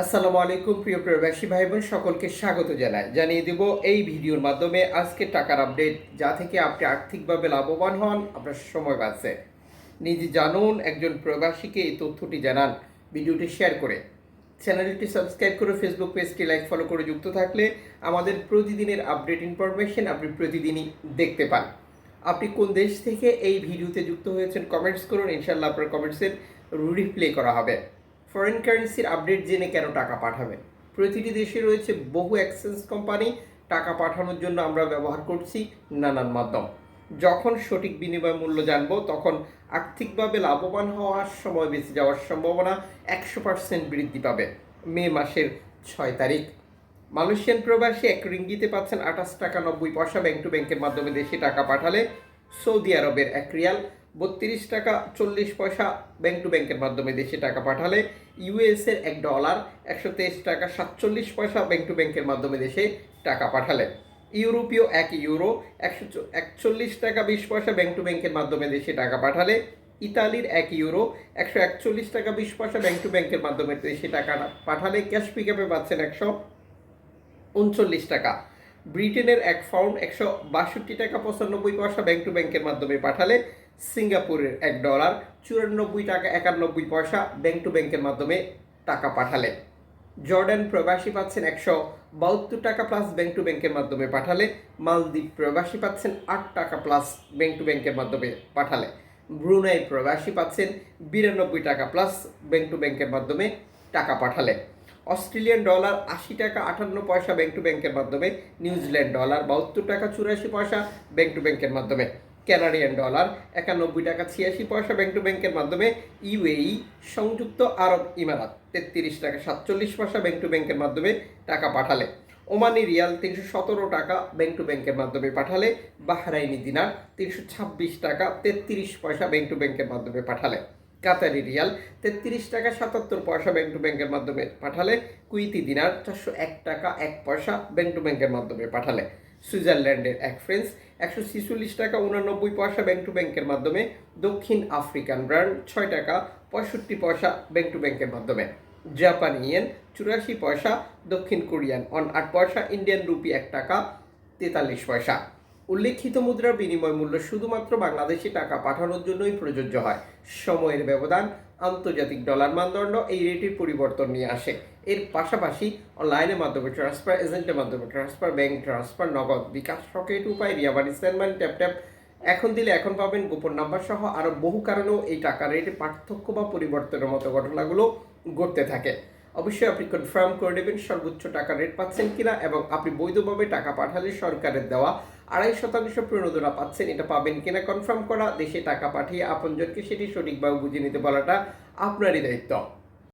আসসালামু আলাইকুম প্রিয় প্রবাসী ভাই বোন সকলকে স্বাগত জানাই। জানিয়ে দেব এই ভিডিওর মাধ্যমে আজকে টাকার আপডেট, যা থেকে আপনি আর্থিকভাবে লাভবান হন, আপনার সময় বাঁচছে। নিজে জানুন, একজন প্রবাসীকে এই তথ্যটি জানান ভিডিওটি শেয়ার করে। চ্যানেলটি সাবস্ক্রাইব করে ফেসবুক পেজটি লাইক ফলো করে যুক্ত থাকলে আমাদের প্রতিদিনের আপডেট ইনফরমেশন আপনি প্রতিদিনই দেখতে পান। আপনি কোন দেশ থেকে এই ভিডিওতে যুক্ত হয়েছেন কমেন্টস করুন, ইনশাল্লাহ আপনার কমেন্টসের রিপ্লে করা হবে। ফরেন কারেন্সির আপডেট জেনে কেন টাকা পাঠাবেন? প্রতিটি দেশে রয়েছে বহু এক্সচেঞ্জ কোম্পানি। টাকা পাঠানোর জন্য আমরা ব্যবহার করছি নানান মাধ্যম। যখন সঠিক বিনিময় মূল্য জানবো, তখন আর্থিকভাবে লাভবান হওয়ার সময় বেঁচে যাওয়ার সম্ভাবনা 100% বৃদ্ধি পাবে। মে মাসের 6 তারিখ মালয়েশিয়ান প্রবাসী 1 রিঙ্গিতে পাচ্ছেন 28 টাকা 90 পয়সা ব্যাংক টু ব্যাংকের মাধ্যমে দেশে টাকা পাঠালে। সৌদি আরবের 1 রিয়াল 32 টাকা 40 পয়সা ব্যাংক টু ব্যাংকের মাধ্যমে দেশে টাকা পাঠালে। ইউএসের $1 123 টাকা 47 পয়সা ব্যাংক টু ব্যাংকের মাধ্যমে দেশে টাকা পাঠালে। ইউরোপীয় 1 ইউরো 141 টাকা 20 পয়সা ব্যাংক টু ব্যাংকের মাধ্যমে দেশে টাকা পাঠালে। ইতালির 1 ইউরো 141 টাকা 20 পয়সা ব্যাংক টু ব্যাংকের মাধ্যমে দেশে টাকা পাঠালে। ক্যাশ পিকআপে পাচ্ছেন 139 টাকা। ব্রিটেনের 1 পাউন্ড 162 টাকা 95 পয়সা ব্যাংক টু ব্যাংকের মাধ্যমে পাঠালে। সিঙ্গাপুরের $1 94 টাকা 91 পয়সা ব্যাংক টু ব্যাংকের মাধ্যমে টাকা পাঠালে। জর্ডান প্রবাসী পাচ্ছেন 172 টাকা প্লাস ব্যাংক টু ব্যাংকের মাধ্যমে পাঠালে। মালদ্বীপ প্রবাসী পাচ্ছেন 8 টাকা প্লাস ব্যাংক টু ব্যাংকের মাধ্যমে পাঠালে। ব্রুনাই প্রবাসী পাচ্ছেন 92 টাকা প্লাস ব্যাংক টু ব্যাংকের মাধ্যমে টাকা পাঠালে। অস্ট্রেলিয়ান ডলার 80 টাকা 58 পয়সা ব্যাংক টু ব্যাংকের মাধ্যমে। নিউজিল্যান্ড ডলার 72 টাকা 84 পয়সা ব্যাংক টু ব্যাংকের মাধ্যমে। কানাডিয়ান ডলার 91 টাকা 86 পয়সা ব্যাংক টু ব্যাংকের মাধ্যমে। ইউএই সংযুক্ত আরব ইমারাত 33 টাকা 47 পয়সা ব্যাংক টু ব্যাংকের মাধ্যমে টাকা পাঠালে। ওমানি রিয়াল 317 টাকা ব্যাংক টু ব্যাংকের মাধ্যমে পাঠালে। বাহরাইনি দিনার 326 টাকা 33 পয়সা ব্যাংক টু ব্যাংকের মাধ্যমে পাঠালে। কাতারি রিয়াল 33 টাকা 77 পয়সা ব্যাংক টু ব্যাংকের মাধ্যমে পাঠালে। কুইতি দিনার 401 টাকা 1 পয়সা ব্যাংক টু ব্যাংকের মাধ্যমে পাঠালে। সুইজারল্যান্ডের 1 ফ্রেন্স 146 টাকা 89 পয়সা ব্যাংক টু ব্যাংকের মাধ্যমে। দক্ষিণ আফ্রিকান রান্ড 6 টাকা 65 পয়সা ব্যাংক টু ব্যাংকের মাধ্যমে। জাপানি ইয়েন 84 পয়সা। দক্ষিণ কোরিয়ান ওয়ান 8 পয়সা। ইন্ডিয়ান রুপি 1 টাকা 43 পয়সা। উল্লেখিত মুদ্রার বিনিময় মূল্য শুধুমাত্র বাংলাদেশি টাকা পাঠানোর জন্যই প্রযোজ্য হয়। সময়ের ব্যবধান, আন্তর্জাতিক ডলার মানদণ্ড এই রেটের পরিবর্তন নিয়ে আসে। এর পাশাপাশি অনলাইনের মাধ্যমে ট্রান্সফার, এজেন্টের মাধ্যমে ট্রান্সফার, ব্যাংক ট্রান্সফার, নগদ, বিকাশ, রকেট উপায়, রিয়া মানি, সেন্ড মানি, ট্যাপ ট্যাপ, এখন দিলে এখন পাবেন, গোপন নাম্বার সহ আরও বহু কারণেও এই টাকা রেটে পার্থক্য বা পরিবর্তনের মতো ঘটনাগুলো ঘটতে থাকে। অবশ্যই আপনি কনফার্ম করে নেবেন সর্বোচ্চ টাকা রেট পাচ্ছেন কিনা, এবং আপনি বৈধভাবে টাকা পাঠালে সরকারের দেওয়া 2.5% প্রণোদনা পাচ্ছেন, এটা পাবেন কিনা কনফার্ম করা। দেশে টাকা পাঠিয়ে আপনজনকে সেটি সঠিকভাবে বুঝে নিতে বলাটা আপনারই দায়িত্ব।